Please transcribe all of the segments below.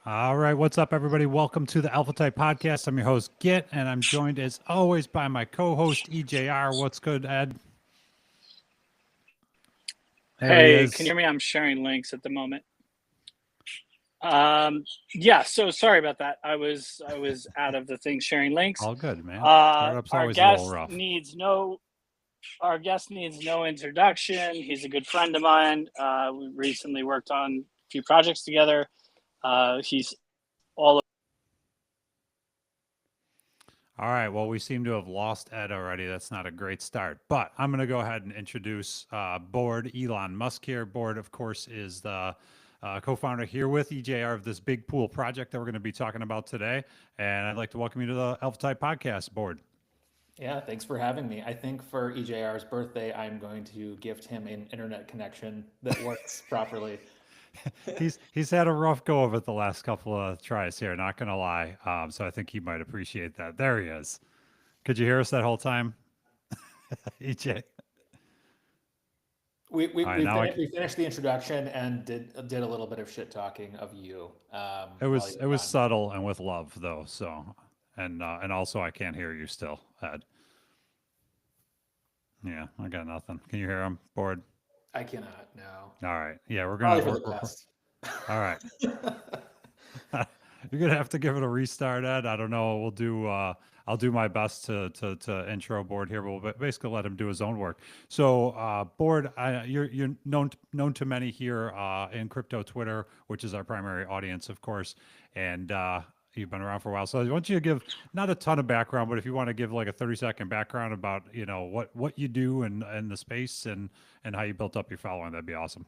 All right, what's up, everybody? Welcome to the Alpha Type Podcast. I'm your host, Git, and I'm joined as always by my co-host, EJR. What's good, Ed? There he Hey, can you is. hear me? I'm sharing links at the moment. Yeah, so sorry about that. I was out of the thing sharing links. All good, man. Uh, Startup's our always a little guest rough. needs no our guest needs no introduction. He's a good friend of mine. We recently worked on a few projects together. He's all All right, well, we seem to have lost Ed already. That's not a great start, but I'm going to go ahead and introduce Board Elon Musk here. Board, of course, is the co-founder here with EJR of this big pool project that we're going to be talking about today. And I'd like to welcome you to the Alpha Type Podcast, Board. Yeah, thanks for having me. I think for EJR's birthday, I'm going to gift him an internet connection that works properly. He's had a rough go of it the last couple of tries here, not gonna lie. So I think he might appreciate that. There he is. Could you hear us that whole time, EJ? We, we, All right, we, now finished, we finished the introduction and did a little bit of shit talking of you it while was you it were was on. subtle and with love though. So and also I can't hear you still, Ed. Yeah, I got nothing. Can you hear him? Bored. I cannot, no. All right. Yeah, we're gonna. Probably for the best. All right. You're gonna have to give it a restart, Ed. I don't know. We'll do. I'll do my best to intro Board here. We'll basically let him do his own work. So, Board, you're known to many here in crypto Twitter, which is our primary audience, of course, and you've been around for a while. So, I want you to give not a ton of background, but if you want to give like a 30-second background about what you do and the space and how you built up your following, that'd be awesome.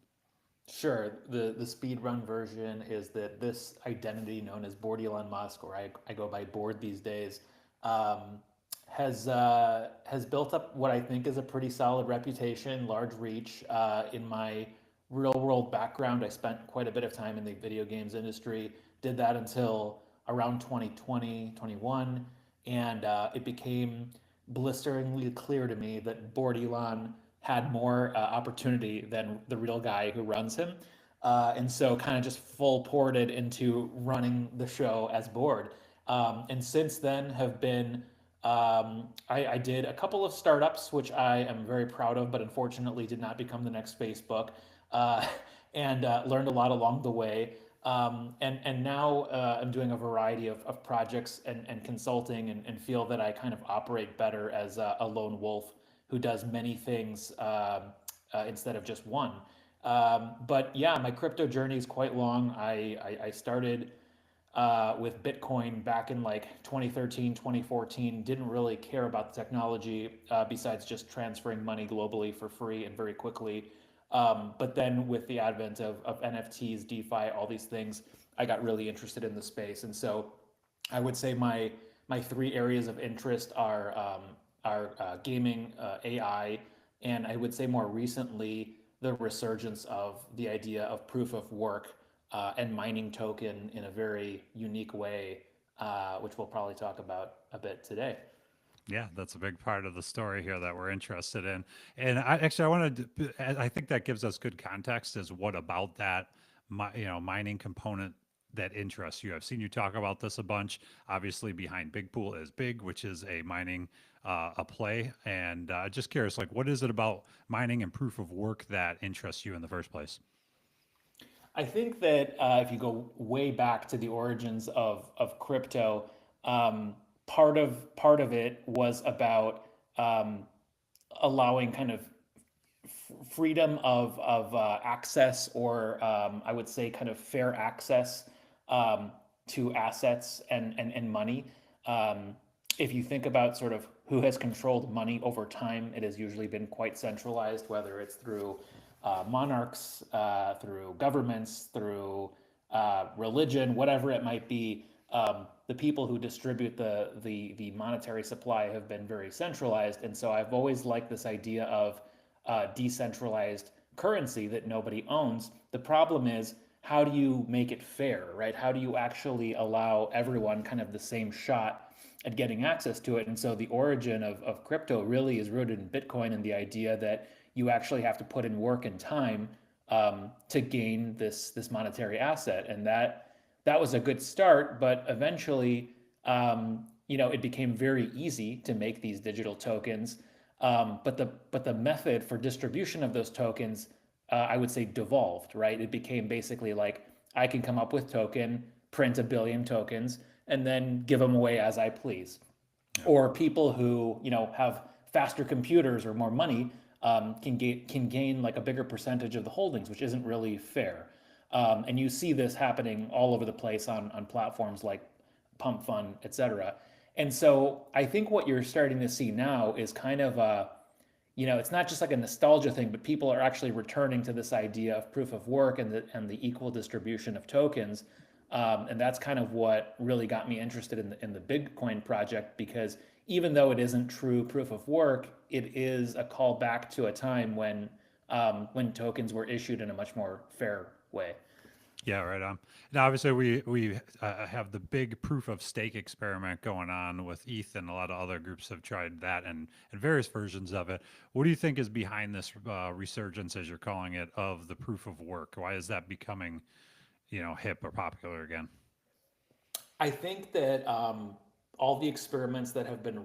Sure. The speed run version is that this identity known as Board Elon Musk, or I go by Board these days, um, has built up what I think is a pretty solid reputation, large reach. In my real world background, I spent quite a bit of time in the video games industry. Did that until around 2020, 21, and it became blisteringly clear to me that Board Elon had more opportunity than the real guy who runs him. And so kind of just full ported into running the show as Board. And since then have been, I did a couple of startups, which I am very proud of, but unfortunately did not become the next Facebook, uh, and learned a lot along the way. And now I'm doing a variety of projects and consulting and feel that I kind of operate better as a lone wolf who does many things instead of just one. But yeah, my crypto journey is quite long. I started with Bitcoin back in like 2013, 2014. Didn't really care about the technology besides just transferring money globally for free and very quickly. But then with the advent of NFTs, DeFi, all these things, I got really interested in the space. And so I would say my three areas of interest are gaming, AI, and I would say more recently the resurgence of the idea of proof of work and mining token in a very unique way, which we'll probably talk about a bit today. Yeah, that's a big part of the story here that we're interested in. And I wanted to, I think that gives us good context as what about that, mining component that interests you. I've seen you talk about this a bunch. Obviously, behind BIGPOOL is Big, which is a mining a play. And just curious, like, what is it about mining and proof of work that interests you in the first place? I think that if you go way back to the origins of crypto, part of it was about um, allowing kind of freedom of access, or I would say kind of fair access to assets and money. If you think about sort of who has controlled money over time, it has usually been quite centralized, whether it's through monarchs, through governments, through religion, whatever it might be. The people who distribute the monetary supply have been very centralized, and so I've always liked this idea of decentralized currency that nobody owns. The problem is, how do you make it fair, right? How do you actually allow everyone kind of the same shot at getting access to it? And so the origin of crypto really is rooted in Bitcoin and the idea that you actually have to put in work and time to gain this monetary asset, and that that was a good start, but eventually, it became very easy to make these digital tokens. But the method for distribution of those tokens, I would say, devolved. Right, it became basically like I can come up with token, print a billion tokens, and then give them away as I please. Yeah. Or people who have faster computers or more money can gain like a bigger percentage of the holdings, which isn't really fair. And you see this happening all over the place on platforms like Pump Fund, et cetera. And so I think what you're starting to see now is kind of it's not just like a nostalgia thing, but people are actually returning to this idea of proof of work and the equal distribution of tokens. And that's kind of what really got me interested in the BIGCOIN project, because even though it isn't true proof of work, it is a call back to a time when tokens were issued in a much more fair way. Yeah, right on. Now, obviously, we have the big proof of stake experiment going on with ETH, and a lot of other groups have tried that and various versions of it. What do you think is behind this resurgence, as you're calling it, of the proof of work? Why is that becoming, hip or popular again? I think that all the experiments that have been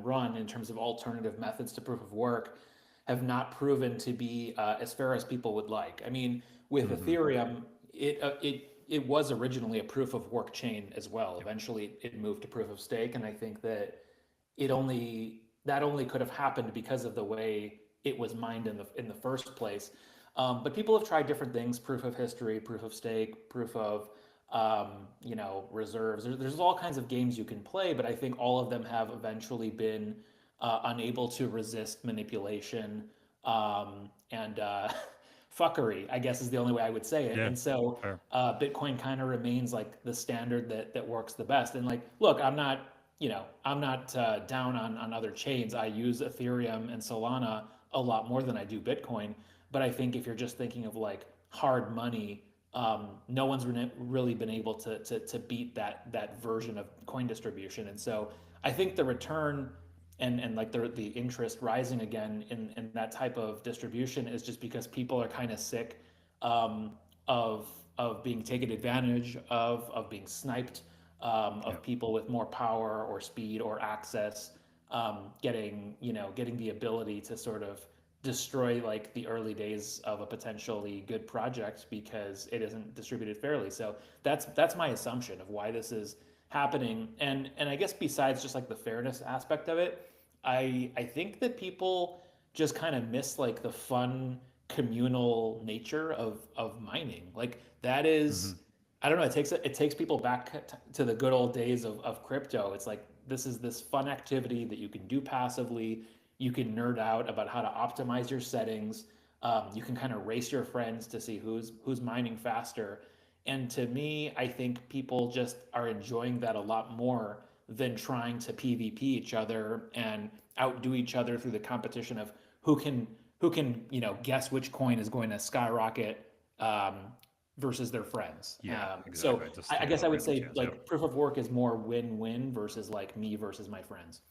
run in terms of alternative methods to proof of work have not proven to be as fair as people would like. I mean, with Mm-hmm. Ethereum, it was originally a proof of work chain as well. Yep. Eventually, it moved to proof of stake, and I think that only could have happened because of the way it was mined in the first place. But people have tried different things: proof of history, proof of stake, proof of reserves. There's all kinds of games you can play, but I think all of them have eventually been unable to resist manipulation and fuckery, I guess is the only way I would say it. Yeah. And so Fair. Bitcoin kind of remains like the standard that works the best. And like, look, I'm not down on other chains. I use Ethereum and Solana a lot more than I do Bitcoin. But I think if you're just thinking of like hard money, no one's really been able to beat that version of coin distribution. And so I think the return and like the interest rising again in that type of distribution is just because people are kind of sick um, of of being taken advantage of being sniped, of Yep. people with more power or speed or access getting the ability to sort of destroy like the early days of a potentially good project because it isn't distributed fairly. So that's my assumption of why this is happening. And I guess besides just like the fairness aspect of it, I think that people just kind of miss like the fun communal nature of mining. Like that Mm-hmm. is, I don't know, it takes people back to the good old days of crypto. It's like this is this fun activity that you can do passively. You can nerd out about how to optimize your settings. You can kind of race your friends to see who's mining faster. And to me, I think people just are enjoying that a lot more than trying to PvP each other and outdo each other through the competition of who can guess which coin is going to skyrocket um, versus their friends. Yeah, So exactly. Just I taking guess a I would random say chance. Yep. like proof of work is more win-win versus like me versus my friends.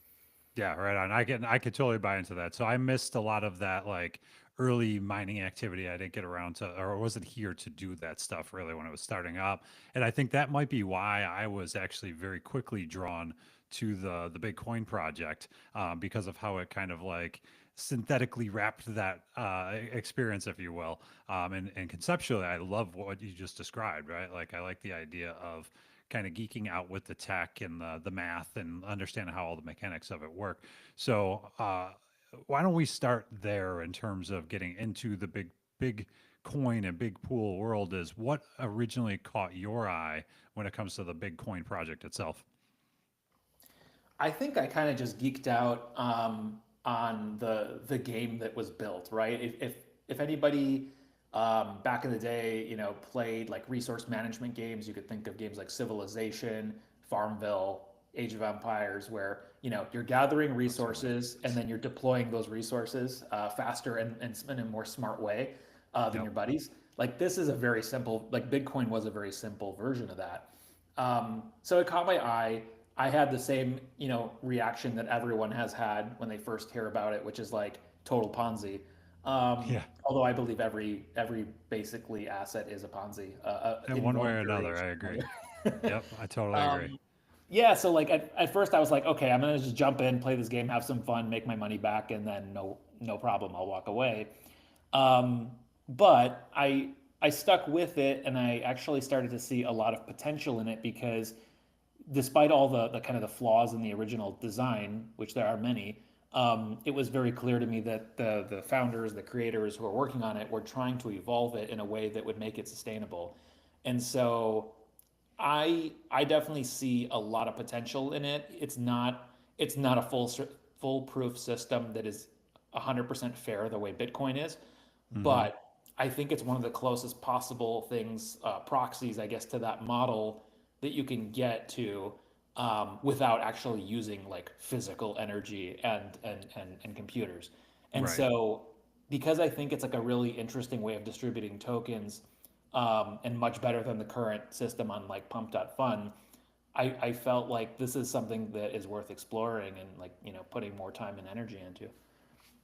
Yeah, right on. I could totally buy into that. So I missed a lot of that like early mining activity. I didn't get around to, or wasn't here to do that stuff really when it was starting up. And I think that might be why I was actually very quickly drawn to the Bitcoin project, because of how it kind of like synthetically wrapped that experience, if you will. And conceptually, I love what you just described. Right, like I like the idea of kind of geeking out with the tech and the math and understanding how all the mechanics of it work. So why don't we start there in terms of getting into the big coin and big pool world? Is what originally caught your eye when it comes to the big coin project itself? I think I kind of just geeked out on the game that was built, right? If anybody back in the day, played like resource management games, you could think of games like Civilization, Farmville, Age of Empires, where you're gathering Those are my resources and favorites. then you're deploying those resources faster and in a more smart way than Yep. your buddies. Like this is a very simple, like Bitcoin was a very simple version of that. So it caught my eye. I had the same, reaction that everyone has had when they first hear about it, which is like total Ponzi. Yeah. Although I believe every basically asset is a Ponzi In in one way one or another, I variation or agree. another. Yep, I totally agree. um, yeah, so like at first I was like, okay, I'm gonna just jump in, play this game, have some fun, make my money back, and then no problem, I'll walk away. Um, but I stuck with it, and I actually started to see a lot of potential in it because despite all the kind of the flaws in the original design, which there are many, it was very clear to me that the founders, the creators who are working on it, were trying to evolve it in a way that would make it sustainable. And so I definitely see a lot of potential in it. It's not a foolproof system that is 100% fair the way Bitcoin is, Hmm. but I think it's one of the closest possible things, proxies, I guess, to that model that you can get to without actually using like physical energy and computers. And Right. so, because I think it's like a really interesting way of distributing tokens, and much better than the current system on like pump.fun, I felt like this is something that is worth exploring and like, putting more time and energy into.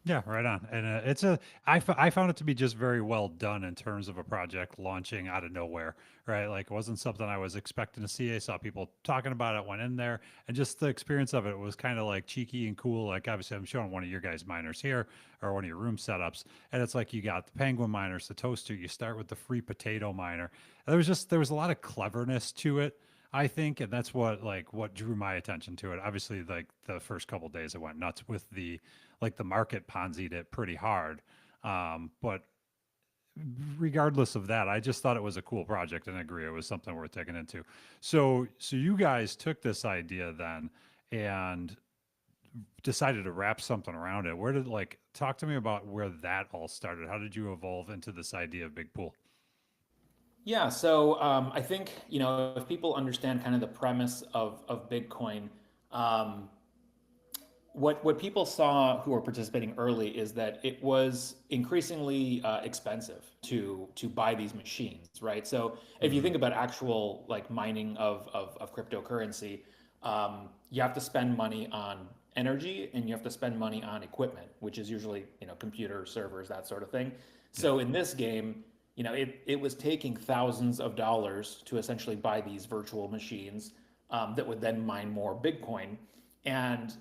Yeah, right on. And I found it to be just very well done in terms of a project launching out of nowhere, right? Like it wasn't something I was expecting to see. I saw people talking about it, went in there, and just the experience of it was kind of like cheeky and cool. Like obviously, I'm showing one of your guys' miners here or one of your room setups, and it's like you got the penguin miners, the toaster. You start with the free potato miner. And there was a lot of cleverness to it. I think, and that's what drew my attention to it. Obviously, like the first couple days, I went nuts with the market Ponzi'd it pretty hard. But regardless of that, I just thought it was a cool project and agree it was something worth taking into. So you guys took this idea then and decided to wrap something around it. Where did like talk to me about where that all started? How did you evolve into this idea of big pool? Yeah, so I think if people understand kind of the premise of Bitcoin, um, what people saw who were participating early is that it was increasingly expensive to buy these machines, right? So if you Hmm. think about actual like mining of cryptocurrency, you have to spend money on energy and you have to spend money on equipment, which is usually computer servers, that sort of thing. Yeah. So in this game, it was taking thousands of dollars to essentially buy these virtual machines that would then mine more Bitcoin. And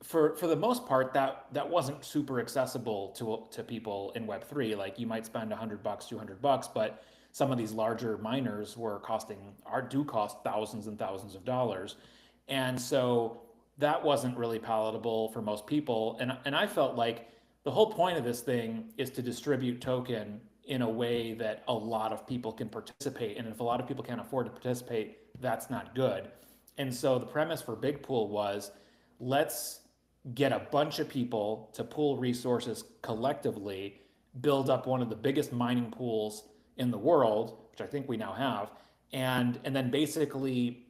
for the most part, that wasn't super accessible to people in Web3. Like you might spend $100, $200, but some of these larger miners do cost thousands and thousands of dollars, and so that wasn't really palatable for most people. And I felt like the whole point of this thing is to distribute token in a way that a lot of people can participate. And if a lot of people can't afford to participate, that's not good. And so the premise for BigPool was, let's get a bunch of people to pool resources collectively, build up one of the biggest mining pools in the world, which I think we now have, and then basically,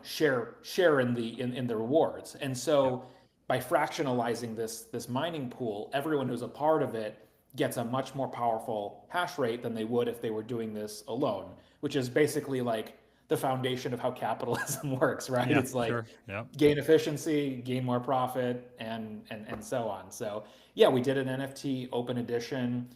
share in the rewards. And Yep. so by fractionalizing this mining pool, everyone who's a part of it gets a much more powerful hash rate than they would if they were doing this alone, which is basically like the foundation of how capitalism works, right? Yeah. It's like Sure. Yep. gain efficiency, gain more profit, and so on. So yeah, we did an NFT open edition.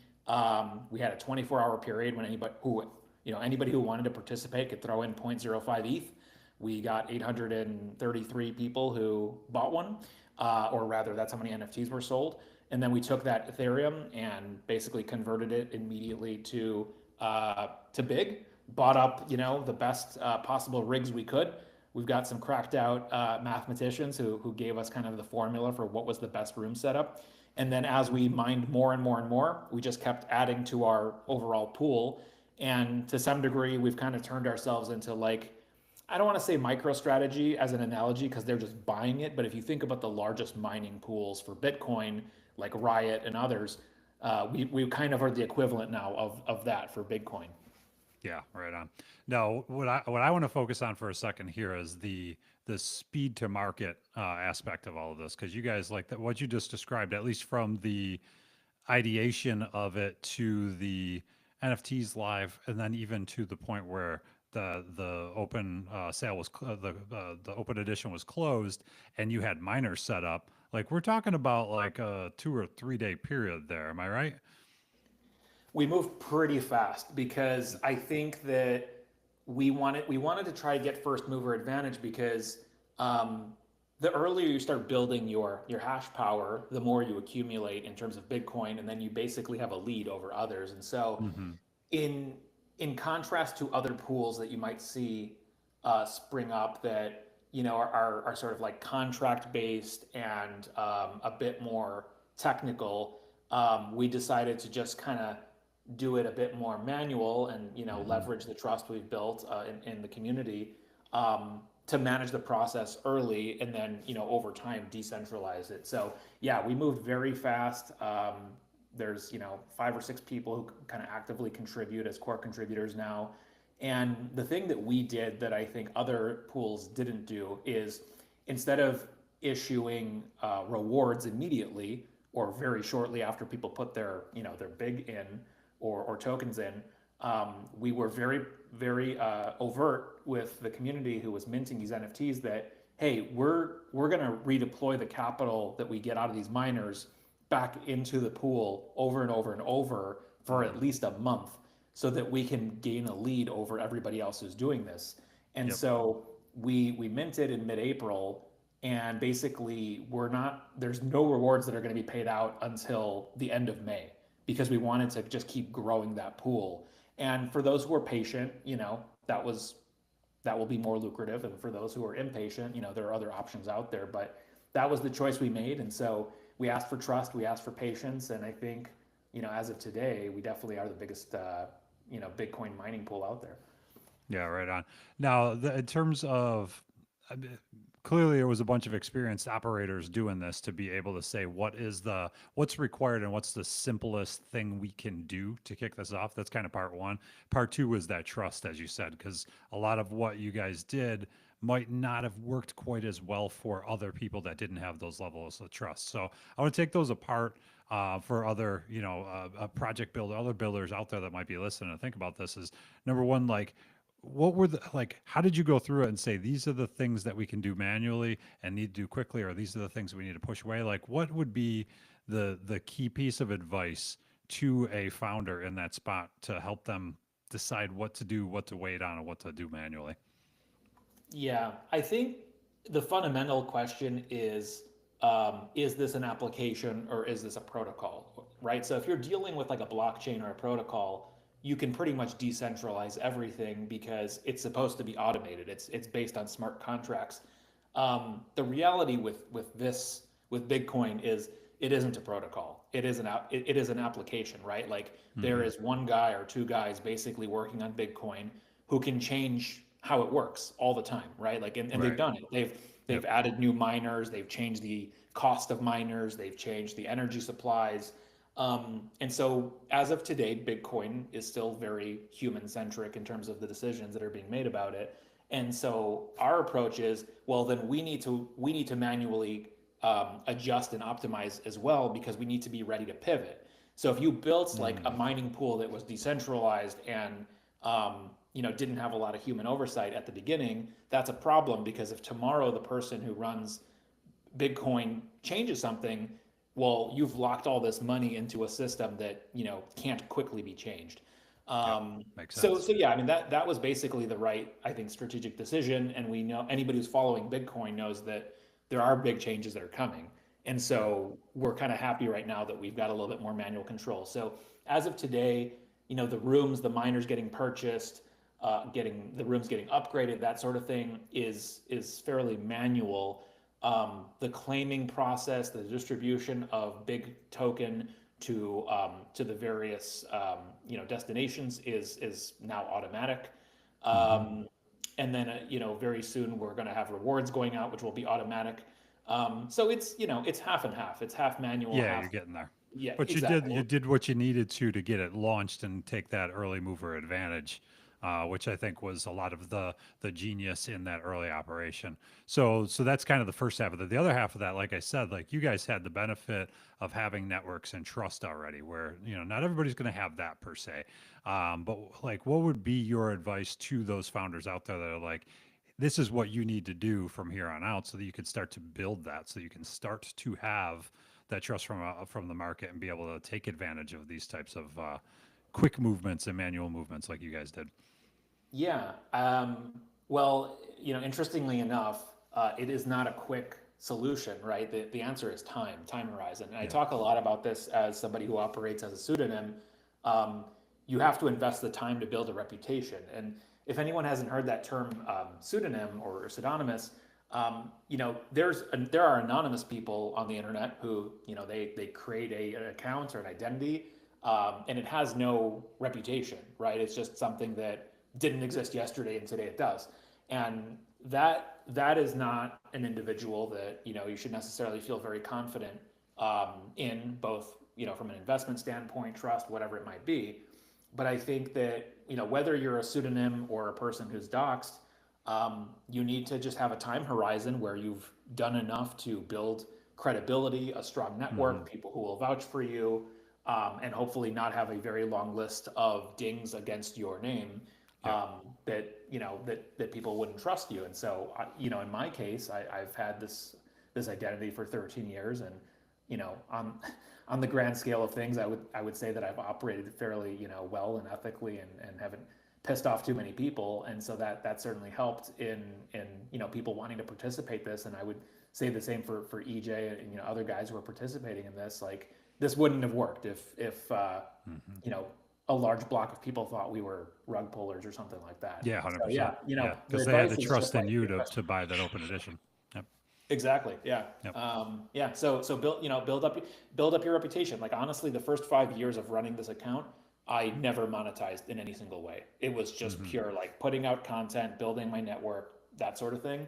We had a 24-hour period when anybody who wanted to participate could throw in zero point zero 0.05 ETH. We got 833 people who bought one, or rather, that's how many NFTs were sold. And then we took that Ethereum and basically converted it immediately to Big. Bought up, the best possible rigs we could. We've got some cracked out mathematicians who gave us kind of the formula for what was the best room setup. And then as we mined more and more and more, we just kept adding to our overall pool. And to some degree, we've kind of turned ourselves into like, I don't want to say MicroStrategy as an analogy because they're just buying it. But if you think about the largest mining pools for Bitcoin, like Riot and others, we kind of are the equivalent now of that for Bitcoin. Yeah, right on. No, what I want to focus on for a second here is the speed to market aspect of all of this, because you guys like that what you just described, at least from the ideation of it to the NFTs live, and then even to the point where the open sale was the open edition was closed, and you had miners set up. like we're talking about like a 2 or 3 day period there. Am I right? We moved pretty fast because I think that we wanted to try to get first mover advantage because um, the earlier you start building your hash power, the more you accumulate in terms of Bitcoin, and then you basically have a lead over others. And so, Mm-hmm. in in contrast to other pools that you might see spring up that are sort of like contract based and a bit more technical, we decided to just kind of do it a bit more manual and Mm-hmm. leverage the trust we've built in the community to manage the process early and then over time decentralize it. So yeah, we moved very fast. There's 5 or 6 people who kind of actively contribute as core contributors now. And the thing that we did that I think other pools didn't do is, instead of issuing rewards immediately or very shortly after people put their big in or tokens in, we were very overt with the community who was minting these NFTs that, hey, we're going to redeploy the capital that we get out of these miners back into the pool over and over and over for Mm-hmm. at least a month so that we can gain a lead over everybody else who's doing this. And Yep. so we minted in mid-April, and basically there's no rewards that are going to be paid out until the end of May because we wanted to just keep growing that pool. And for those who are patient, that will be more lucrative. And for those who are impatient, there are other options out there. But that was the choice we made. And so we asked for trust, we asked for patience. And I think, as of today, we definitely are the biggest, Bitcoin mining pool out there. Yeah, right on. Now, in terms of I mean, clearly there was a bunch of experienced operators doing this to be able to say what's required and what's the simplest thing we can do to kick this off. That's kind of part one. Part two was that trust, as you said, because a lot of what you guys did might not have worked quite as well for other people that didn't have those levels of trust. So I want to take those apart for other, project builder, other builders out there that might be listening and think about this. Is number one, like what were the like how did you go through it and say these are the things that we can do manually and need to do quickly, or these are the things we need to push away? Like what would be the key piece of advice to a founder in that spot to help them decide what to do, what to wait on, and what to do manually? Yeah, I think the fundamental question is this an application or is this a protocol, right? So if you're dealing with like a blockchain or a protocol, you can pretty much decentralize everything because it's supposed to be automated. It's based on smart contracts. The reality with Bitcoin is it isn't a protocol. It is an application, right? Like there Hmm. is one guy or two guys basically working on Bitcoin who can change how it works all the time, right? Like and they've Right. done it. They've Yep. added new miners, they've changed the cost of miners, they've changed the energy supplies. And so as of today, Bitcoin is still very human centric in terms of the decisions that are being made about it. And so our approach is, well, then we need to manually adjust and optimize as well because we need to be ready to pivot. So if you built like a Mm. mining pool that was decentralized and didn't have a lot of human oversight at the beginning, that's a problem because if tomorrow the person who runs Bitcoin changes something, well, you've locked all this money into a system that can't quickly be changed. Yep. Um, Makes so sense. so yeah, I mean that was basically the right, I think, strategic decision, and we know anybody who's following Bitcoin knows that there are big changes that are coming, and Yep. so we're kind of happy right now that we've got a little bit more manual control. So as of today, the miners getting purchased, getting the rooms getting upgraded, that sort of thing is fairly manual. The claiming process, the distribution of big token to the various destinations is now automatic. Hmm. And then very soon we're going to have rewards going out, which will be automatic. So it's half and half. It's half manual, Yeah, you're half. getting there. Yeah, But exactly. you did what you needed to get it launched and take that early mover advantage, which I think was a lot of the genius in that early operation. So that's kind of the first half of it. The other half of that, like I said, like you guys had the benefit of having networks and trust already, where not everybody's going to have that per se. But like, what would be your advice to those founders out there that are like, this is what you need to do from here on out so that you can start to build that, so you can start to have that trust from the market and be able to take advantage of these types of quick movements and manual movements like you guys did. Yeah. Well, interestingly enough, it is not a quick solution, right? The answer is time horizon. And I Yeah. talk a lot about this as somebody who operates as a pseudonym. Um, you have to invest the time to build a reputation. And if anyone hasn't heard that term, pseudonym or pseudonymous, there are anonymous people on the internet who, they create an account or an identity, and it has no reputation, right? It's just something that didn't exist yesterday and today it does. And that is not an individual that you should necessarily feel very confident in, both from an investment standpoint, trust, whatever it might be. But I think that whether you're a pseudonym or a person who's doxxed, you need to just have a time horizon where you've done enough to build credibility, a strong network, people who will vouch for you, and hopefully not have a very long list of dings against your name, that people wouldn't trust you. And so, in my case, I've had this identity for 13 years, and on the grand scale of things, I would say that I've operated fairly well and ethically, and haven't pissed off too many people. And so that certainly helped in people wanting to participate this. And I would say the same for EJ and other guys who are participating in this. Like, this wouldn't have worked if a large block of people thought we were rug pullers or something like that. Yeah, 100%. So, yeah, because they had to trust in you to buy that open edition. Yep. Exactly. Yeah. Yep. So build up your reputation. Like, honestly, the first 5 years of running this account, I never monetized in any single way. It was just pure, like, putting out content, building my network, that sort of thing.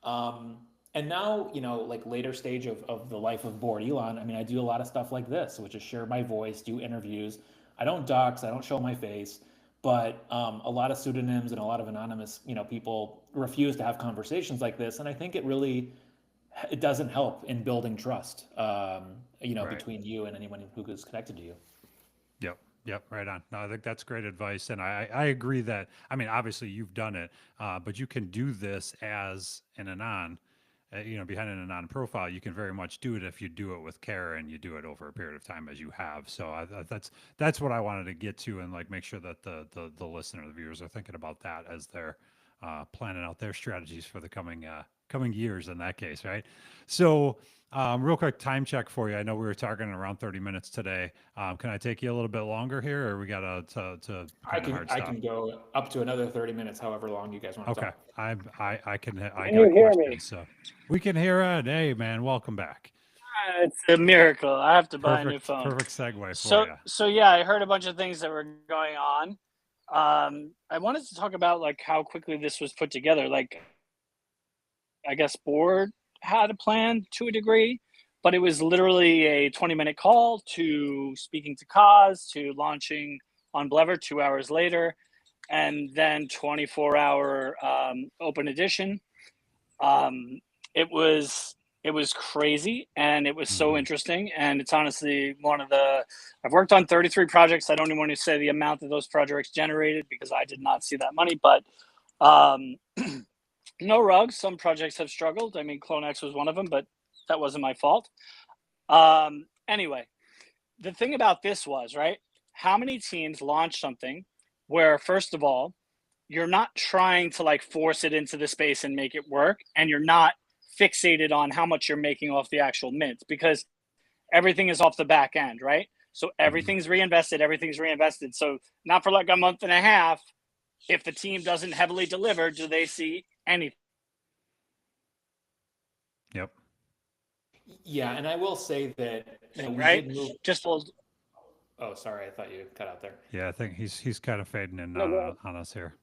And now, like, later stage of the life of Board Elon, I mean, I do a lot of stuff like this, which is share my voice, do interviews. I don't dox, I don't show my face, but a lot of pseudonyms and a lot of anonymous, people refuse to have conversations like this. And I think it doesn't help in building trust, between you and anyone who is connected to you. Yep. Right on. No, I think that's great advice. And I agree that, I mean, obviously you've done it, but you can do this as an anon, behind an anon profile. You can very much do it if you do it with care and you do it over a period of time as you have. So that's what I wanted to get to, and like make sure that the listener, the viewers are thinking about that as they're planning out their strategies for the coming years in that case, right? So real quick time check for you. I know we were talking around 30 minutes today. Can I take you a little bit longer here, or we got to I can go up to another 30 minutes, however long you guys want to talk. Okay. I Can got you hear questions, me? so we can hear it. Hey man, welcome back. It's a miracle. I have to buy a new phone. Perfect segue for you. So yeah, I heard a bunch of things that were going on. I wanted to talk about, like, how quickly this was put together. Like, I guess Board had a plan to a degree, but it was literally a 20-minute call to speaking to Kaz to launching on Blever 2 hours later, and then 24-hour open edition. It was crazy, and it was so interesting, and it's honestly I've worked on 33 projects. I don't even want to say the amount that those projects generated because I did not see that money, but no rugs. Some projects have struggled. I mean, CloneX was one of them, but that wasn't my fault. Anyway, the thing about this was, right, how many teams launch something where, first of all, you're not trying to, like, force it into the space and make it work, and you're not fixated on how much you're making off the actual mint, because everything is off the back end, right? So everything's reinvested. So not for like a month and a half. If the team doesn't heavily deliver, do they see anything? Yep. Yeah, and I will say that we right? did move. Just hold. Oh, sorry, I thought you cut out there. Yeah, I think he's kind of fading in No, on us here.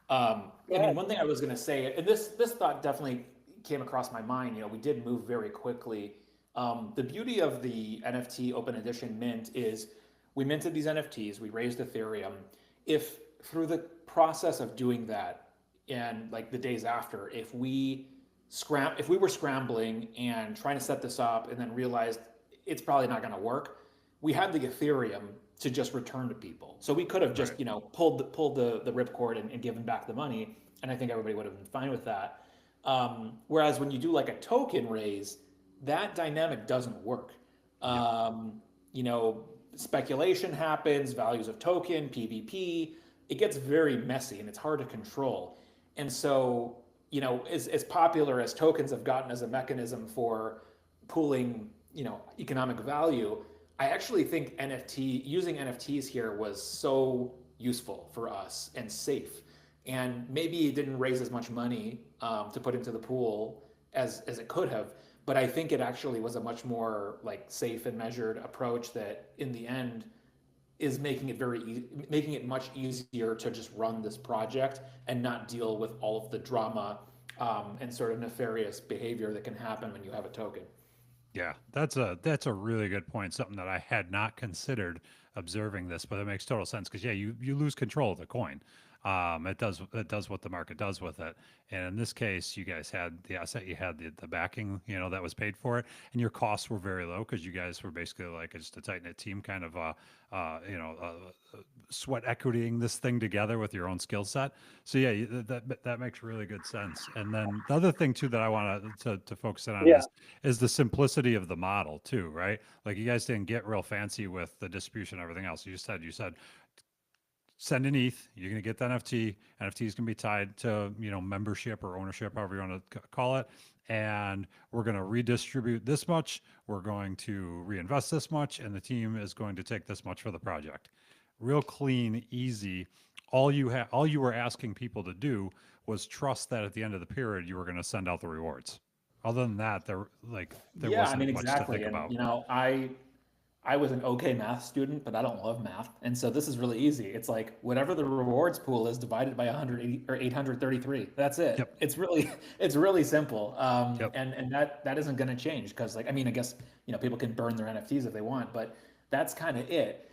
I mean, one thing I was going to say, and this thought definitely came across my mind. We did move very quickly. The beauty of the NFT Open Edition mint is we minted these NFTs, we raised Ethereum. If through the process of doing that, and like the days after, if we were scrambling and trying to set this up and then realized it's probably not going to work, we had the Ethereum to just return to people. So we could have just, Right. you know, pulled the ripcord and given back the money, and I think everybody would have been fine with that. Whereas when you do like a token raise, that dynamic doesn't work. Yep. You know, speculation happens, values of token, PvP, it gets very messy and it's hard to control. And so, you know, as popular as tokens have gotten as a mechanism for pooling, you know, economic value, I actually think using NFTs here was so useful for us and safe. And maybe it didn't raise as much money to put into the pool as it could have, but I think it actually was a much more like safe and measured approach that in the end is making it much easier to just run this project and not deal with all of the drama and sort of nefarious behavior that can happen when you have a token. Yeah, that's a really good point. Something that I had not considered observing this, but it makes total sense because yeah, you lose control of the coin. It does what the market does with it. And in this case, you guys had the asset, you had the backing, you know, that was paid for it, and your costs were very low because you guys were basically like just a tight knit team, kind of sweat equitying this thing together with your own skill set. So yeah, that makes really good sense. And then the other thing too that I want to focus in on Yeah. is the simplicity of the model too, right? Like you guys didn't get real fancy with the distribution and everything else. You said send an ETH, you're going to get the NFT. NFT is going to be tied to, you know, membership or ownership, however you want to call it. And we're going to redistribute this much. We're going to reinvest this much, and the team is going to take this much for the project. Real clean, easy. All you were asking people to do was trust that at the end of the period you were going to send out the rewards. Other than that, there Yeah, I mean, wasn't much to exactly. think And about. you know, I was an okay math student, but I don't love math. And so this is really easy. It's like whatever the rewards pool is divided by 180 or 833. That's Yep. it. It's really it's really simple. Yep. And that isn't going to change because like I mean, I guess, you know, people can burn their NFTs if they want, but that's kind of it.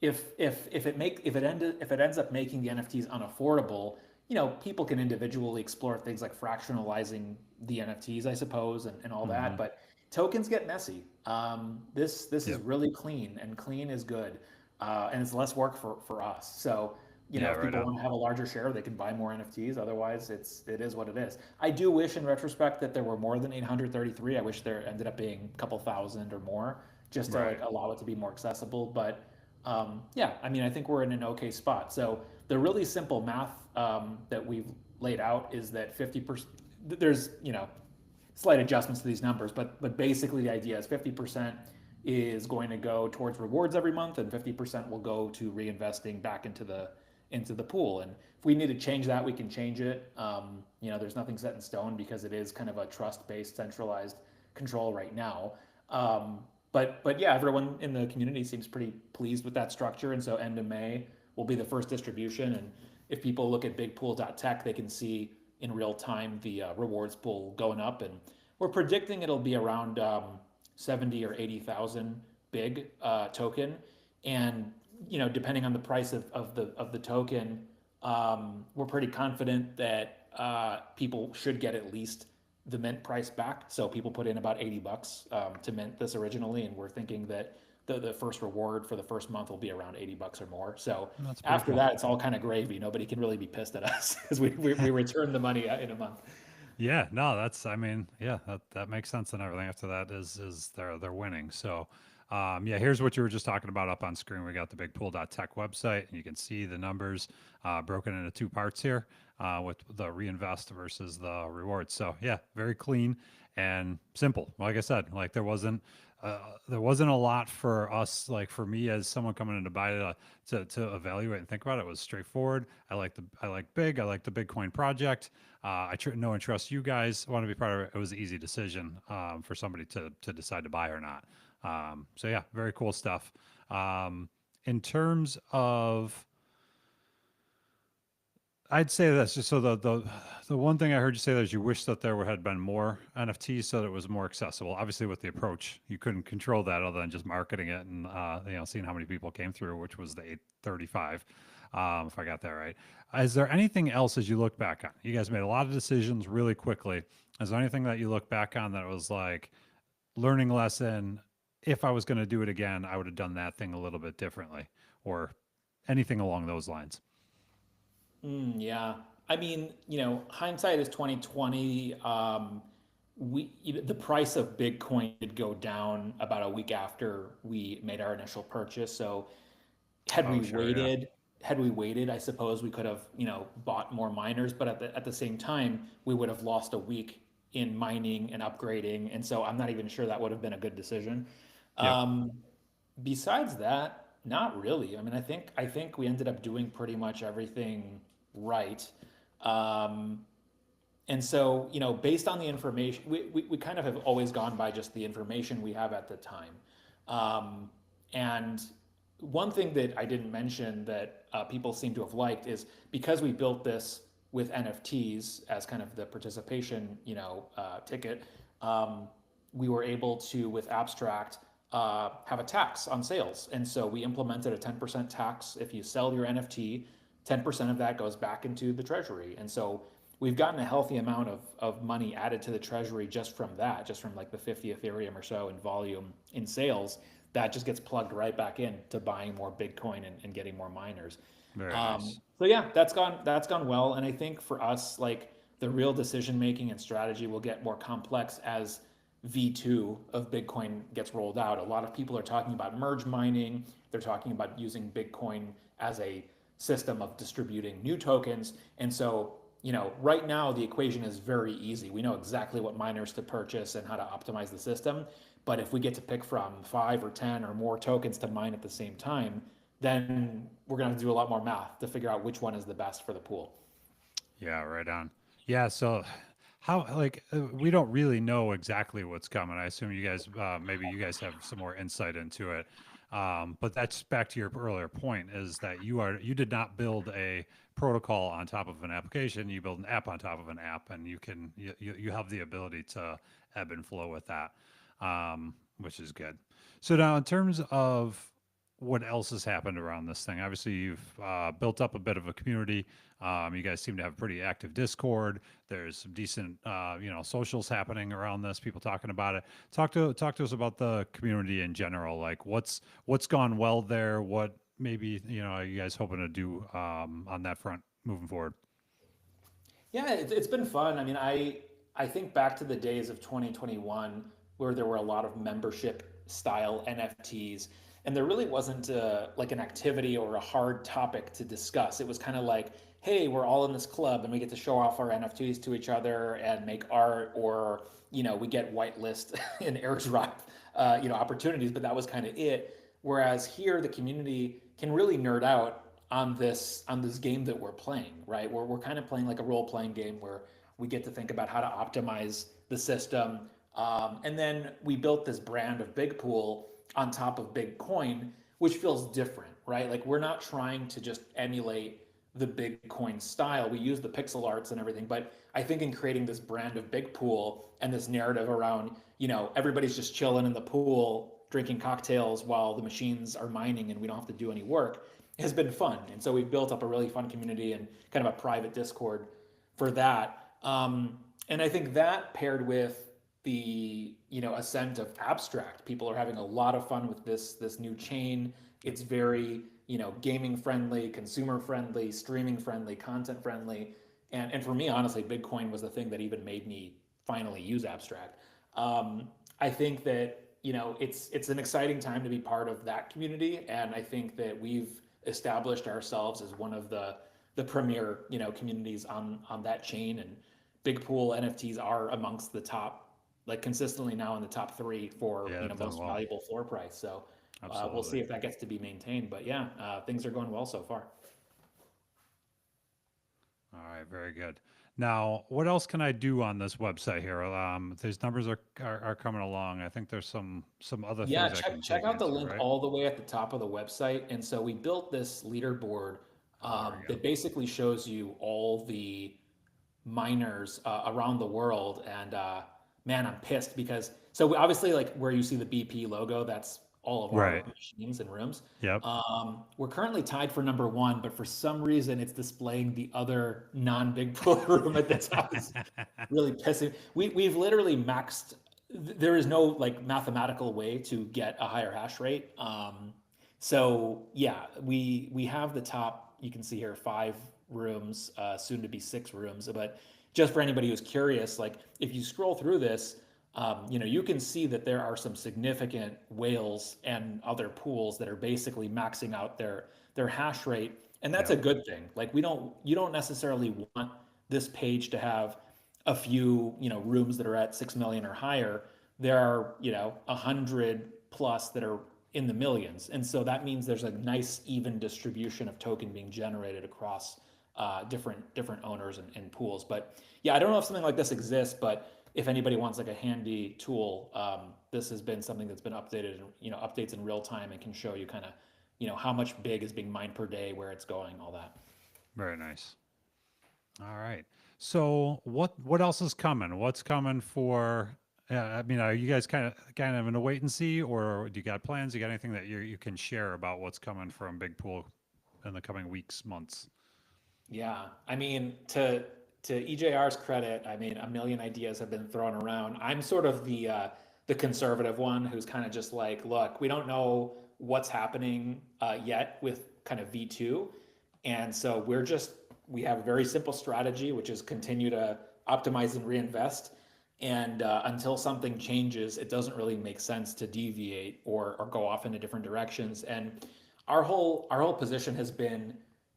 If it ends up making the NFTs unaffordable, you know, people can individually explore things like fractionalizing the NFTs, I suppose, and all that. Hmm. But tokens get messy. This is Yep. really clean, and clean is good, and it's less work for us. So you know, Yeah. if Right people on. want to have a larger share, they can buy more NFTs. Otherwise, it is what it is. I do wish, in retrospect, that there were more than 833. I wish there ended up being a couple thousand or more, just to like Right. allow it to be more accessible. But yeah, I mean, I think we're in an okay spot. So the really simple math that we've laid out is that 50%. There's, you know, slight adjustments to these numbers, but basically the idea is 50% is going to go towards rewards every month, and 50% will go to reinvesting back into the pool. And if we need to change that, we can change it. You know, there's nothing set in stone because it is kind of a trust-based, centralized control right now. But yeah, everyone in the community seems pretty pleased with that structure, and so end of May will be the first distribution. And if people look at bigpool.tech, they can see in real time the rewards pool going up, and we're predicting it'll be around 70 or 80,000 big token, and you know, depending on the price of the token, we're pretty confident that people should get at least the mint price back. So people put in about $80 to mint this originally, and we're thinking that the first reward for the first month will be around $80 or more. So That's pretty after cool. that, it's all kind of gravy. Nobody can really be pissed at us because we return the money in a month. Yeah, no, I mean, yeah, that makes sense. And everything after that is they're winning. So, yeah, here's what you were just talking about up on screen. We got the bigpool.tech website, and you can see the numbers broken into two parts here with the reinvest versus the rewards. So, yeah, very clean and simple. Like I said, like there wasn't a lot for us, like for me as someone coming in to buy it to evaluate and think about it. It was straightforward. I like big. I like the Bitcoin project. Know and trust you guys. Want to be part of it. It was an easy decision for somebody to decide to buy or not. So yeah, very cool stuff. In terms of, I'd say this. So the one thing I heard you say is you wish that there had been more NFTs so that it was more accessible. Obviously, with the approach, you couldn't control that other than just marketing it and you know, seeing how many people came through, which was the 835, if I got that right. Is there anything else as you look back on? You guys made a lot of decisions really quickly. Is there anything that you look back on that was like learning lesson? if I was going to do it again, I would have done that thing a little bit differently, or anything along those lines. Yeah. I mean, hindsight is 2020. The price of Bitcoin did go down about a week after we made our initial purchase. So had Oh, we sure, yeah, waited, had we waited, I suppose we could have, bought more miners, but at the same time, we would have lost a week in mining and upgrading. And so I'm not even sure that would have been a good decision. yep, Um, Besides that, not really. I mean, I think we ended up doing pretty much everything right. Um, and so, based on the information, we kind of have always gone by just the information we have at the time. Um, and one thing that I didn't mention that people seem to have liked is because we built this with NFTs as kind of the participation, ticket. Um, we were able to, with Abstract, have a tax on sales, and so we implemented a 10% tax if you sell your NFT. 10% of that goes back into the treasury, and so we've gotten a healthy amount of money added to the treasury just from that, just from like the 50 Ethereum or so in volume in sales. That just gets plugged right back in to buying more Bitcoin and getting more miners. very nice. So yeah, that's gone well, and I think for us, like the real decision making and strategy will get more complex as V2 of Bitcoin gets rolled out. A lot of people are talking about merge mining. They're talking about using Bitcoin as a system of distributing new tokens, and so right now the equation is very easy. We know exactly what miners to purchase and how to optimize the system. But if we get to pick from 5 or 10 or more tokens to mine at the same time, then we're going to do a lot more math to figure out which one is the best for the pool. Yeah, right on. Yeah, so how like we don't really know exactly what's coming. I assume you guys maybe you guys have some more insight into it. But that's back to your earlier point is that you did not build a protocol on top of an application. You build an app on top of an app, and you have the ability to ebb and flow with that, which is good. So now in terms of what else has happened around this thing? Obviously, you've built up a bit of a community. You guys seem to have a pretty active Discord. There's some decent, socials happening around this. People talking about it. Talk to us about the community in general. Like, what's gone well there? What maybe are you guys hoping to do on that front moving forward? Yeah, it's been fun. I mean, I think back to the days of 2021 where there were a lot of membership style NFTs, and there really wasn't like an activity or a hard topic to discuss. It was kind of like, hey, we're all in this club and we get to show off our NFTs to each other and make art, or we get whitelist and airdrop opportunities, but that was kind of it. Whereas here, the community can really nerd out on this game that we're playing, right? We're kind of playing like a role playing game where we get to think about how to optimize the system. And then we built this brand of BIGPOOL on top of BIGCOIN, which feels different, right? Like we're not trying to just emulate the BIGCOIN style. We use the pixel arts and everything, but I think in creating this brand of BIGPOOL and this narrative around, everybody's just chilling in the pool, drinking cocktails while the machines are mining and we don't have to do any work, has been fun. And so we've built up a really fun community and kind of a private Discord for that. And I think that paired with the ascent of Abstract, people are having a lot of fun with this new chain. It's very gaming friendly, consumer friendly, streaming friendly, content friendly, and for me, honestly, Bitcoin was the thing that even made me finally use Abstract. I think that it's an exciting time to be part of that community, and I think that we've established ourselves as one of the premier communities on that chain. And BIGPOOL NFTs are amongst the top, like consistently now in the top three for Yeah, they've done most well. valuable floor price. So we'll see Absolutely. if that gets to be maintained. But yeah, things are going well so far. All right, very good. Now, what else can I do on this website here? These numbers are coming along. I think there's some other Yeah, things I check can check dig out the into, link right? all the way at the top of the website. And so we built this leaderboard Oh, there we go. that basically shows you all the miners around the world. And man, I'm pissed because obviously, like where you see the BP logo, that's all of our Right. machines and rooms. Yep. We're currently tied for number one, but for some reason it's displaying the other non-big pool room at the top. It's really pissing. We've literally maxed there is no like mathematical way to get a higher hash rate. So yeah, we have the top. You can see here 5 rooms, soon to be 6 rooms. But just for anybody who's curious, like if you scroll through this, you can see that there are some significant whales and other pools that are basically maxing out their hash rate, and that's Yeah. a good thing. Like you don't necessarily want this page to have a few rooms that are at 6 million or higher. There are 100 plus that are in the millions, and so that means there's a nice even distribution of token being generated across different owners and pools. But yeah, I don't know if something like this exists, but if anybody wants like a handy tool, this has been something that's been updated, updates in real time and can show you kind of how much big is being mined per day, where it's going, all that. Very nice. All right. So what else is coming? What's coming for? I mean, are you guys kind of in a wait and see, or do you got plans? You got anything that you can share about what's coming from Big Pool in the coming weeks, months? Yeah, I mean, to EJR's credit, I mean, a million ideas have been thrown around. I'm sort of the conservative one who's kind of just like, look, we don't know what's happening yet with kind of V2, and so we have a very simple strategy, which is continue to optimize and reinvest. And until something changes, it doesn't really make sense to deviate or go off into different directions. And our whole position has been,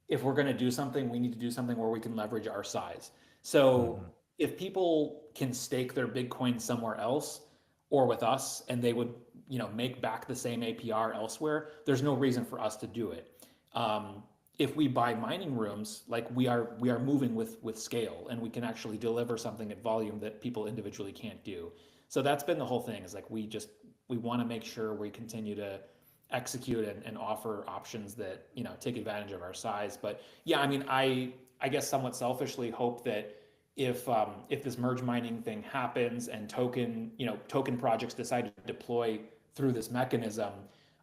if we're going to do something, we need to do something where we can leverage our size. So Hmm. if people can stake their Bitcoin somewhere else or with us, and they would, make back the same APR elsewhere, there's no reason for us to do it. If we buy mining rooms, like we are moving with scale, and we can actually deliver something at volume that people individually can't do. So that's been the whole thing, is like we want to make sure we continue to execute and offer options that take advantage of our size. But yeah, I mean, I guess somewhat selfishly hope that if this merge mining thing happens and token projects decide to deploy through this mechanism,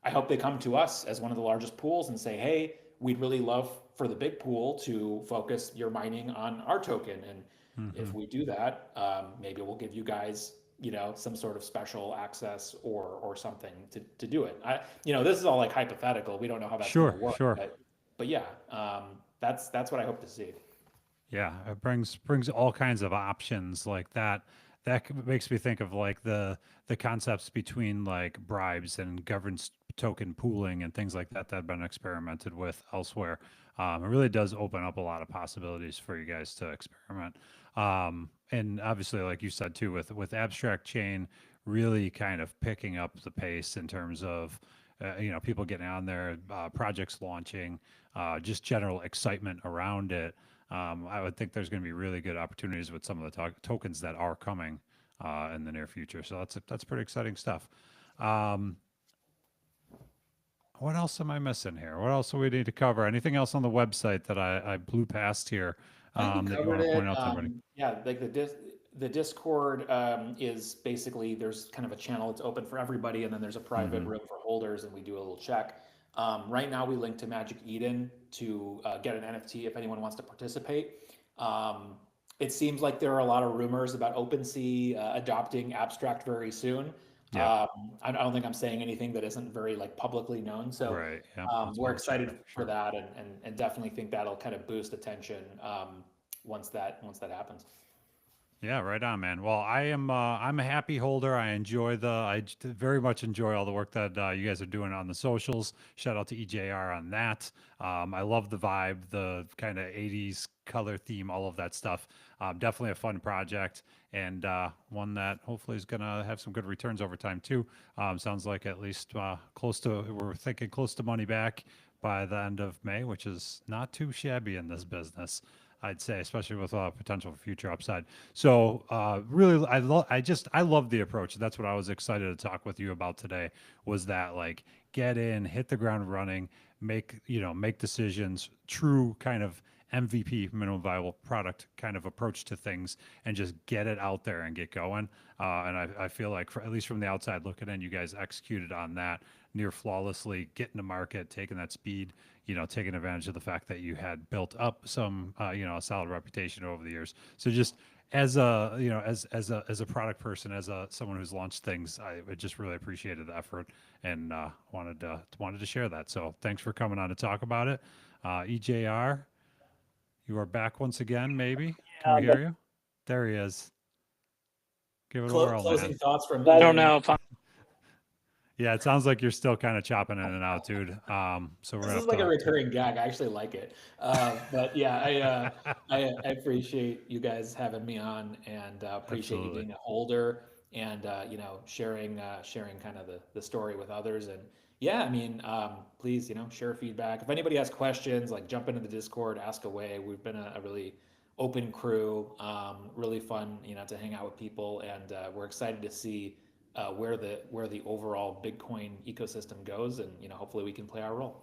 I hope they come to us as one of the largest pools and say, hey, we'd really love for the big pool to focus your mining on our token. And if Hmm. we do that, maybe we'll give you guys some sort of special access or something to do it. This is all like hypothetical. We don't know how that's going to Sure, work, sure. but yeah, that's what I hope to see. Yeah, it brings all kinds of options like that. Makes me think of like the concepts between like bribes and governed token pooling and things like that that have been experimented with elsewhere. It really does open up a lot of possibilities for you guys to experiment. And obviously, like you said too, with abstract chain really kind of picking up the pace in terms of people getting on there, projects launching, just general excitement around it. I would think there's going to be really good opportunities with some of the tokens that are coming in the near future. So that's pretty exciting stuff. Um, what else am I missing here? What else do we need to cover? Anything else on the website that I blew past here I think we that you covered want to point it. out to everybody? Yeah, like the Discord is basically, there's kind of a channel that's open for everybody, and then there's a private Hmm. room for holders, and we do a little check. Right now, we link to Magic Eden to get an NFT if anyone wants to participate. Um, it seems like there are a lot of rumors about OpenSea adopting Abstract very soon. Yeah. I don't think I'm saying anything that isn't very like publicly known. So Right. Yeah. That's we're worth excited checking for for sure. that, and definitely think that'll kind of boost attention once that happens. Yeah, right on, man. Well, I'm a happy holder. Very much enjoy all the work that you guys are doing on the socials. Shout out to EJR on that. I love the vibe, the kind of 80s color theme, all of that stuff. Definitely a fun project, and one that hopefully is gonna have some good returns over time too. Sounds like at least we're thinking close to money back by the end of May, which is not too shabby in this business. I'd say, especially with potential for future upside. So, really, I love the approach. That's what I was excited to talk with you about today. Was that like get in, hit the ground running, make decisions, true kind of MVP, minimum viable product kind of approach to things, and just get it out there and get going. And I feel like, at least from the outside looking in, you guys executed on that near flawlessly, getting to market, taking that speed, taking advantage of the fact that you had built up some, a solid reputation over the years. So just as a as a product person, as a someone who's launched things, I just really appreciated the effort and wanted to share that. So thanks for coming on to talk about it. EJR, you are back once again. Maybe can we hear you? There he is. Give it a whirl, Closing man. thoughts from I don't EJ. know if I'm Yeah, it sounds like you're still kind of chopping in and out, dude. So we're This gonna is have like a to. recurring gag. I actually like it. But yeah, I appreciate you guys having me on, and appreciate you Absolutely. being a holder and sharing kind of the story with others. And yeah, I mean, please share feedback. If anybody has questions, like jump into the Discord, ask away. We've been a really open crew, really fun to hang out with people, and we're excited to see where the overall Bitcoin ecosystem goes, and hopefully we can play our role.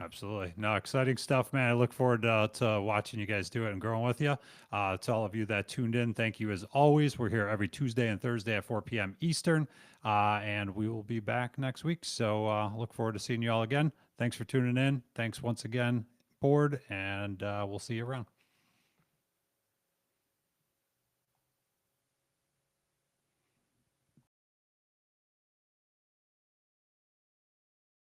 Absolutely. No, exciting stuff, man. I look forward to watching you guys do it and growing with you. To all of you that tuned in, thank you as always. We're here every Tuesday and Thursday at 4 p.m. Eastern, and we will be back next week. So look forward to seeing you all again. Thanks for tuning in. Thanks once again, Board, and we'll see you around.